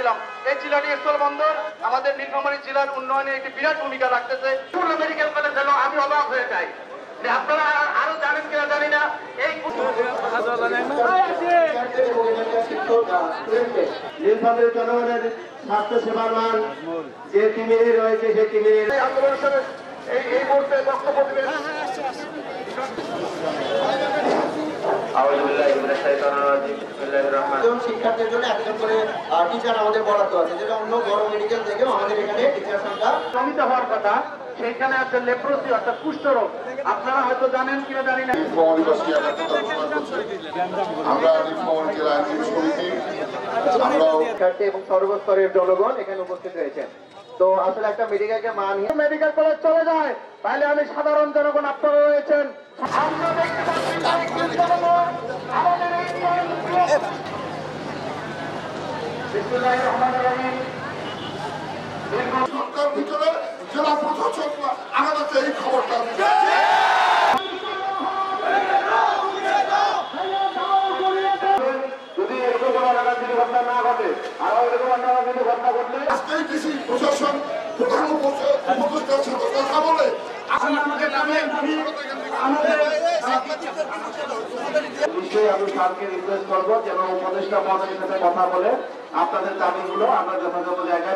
দিলাম। এই জিলানি স্থলবন্দর আমাদের নীলফামারী জেলার উন্নয়নে একটি বিরাট ভূমিকা রাখতেছে। মেডিকেল কলেজ হলো আমি অবাক হয়ে যাই। আপনারা আরো জানেন কিনা জানি না, এই নীলফামারী জনগণের স্বাস্থ্য সেবার মান যে টিমেরই রয়েছে সেই টিমের আন্দোলনের এই মুহূর্তে বক্তব্য দিবেন। শিক্ষার্থীর জন্য একজন করে টিচার আমাদের বরাদ্দ আছে, যেটা অন্য বড় মেডিকেল থেকেও আমাদের এখানে টিচার সংখ্যা সীমিত হওয়ার কথা। সেইখানে আছে লেপ্রোসি অর্থাৎ কুষ্ঠরোগ, আপনারা হয়তো জানেন কিনা জানি না। শিক্ষার্থী এবং সর্বস্তরের জনগণ এখানে উপস্থিত রয়েছেন। তো আসলে একটা মেডিকেলকে মান মেডিকেল কলেজ চলে যায়, তাহলে আমি সাধারণ জনগণ আপনারা রয়েছেন। সরকার ভিতরে জেলা প্রশাসন আমাদেরকে এই খবরটা যদি এরকম যদি ঘটনা না ঘটে, আর এরকম যদি ঘটনা ঘটলে আজকেই কৃষি প্রশাসন প্রধান উপদেষ্টার সাথে কথা বলে নিশ্চয়ই আমি স্যারকে রিকোয়েস্ট করবো যেন উপদেষ্টা মহোদয়ের সাথে কথা বলে আপনাদের দাবিগুলো আমরা যথাযথ জায়গায়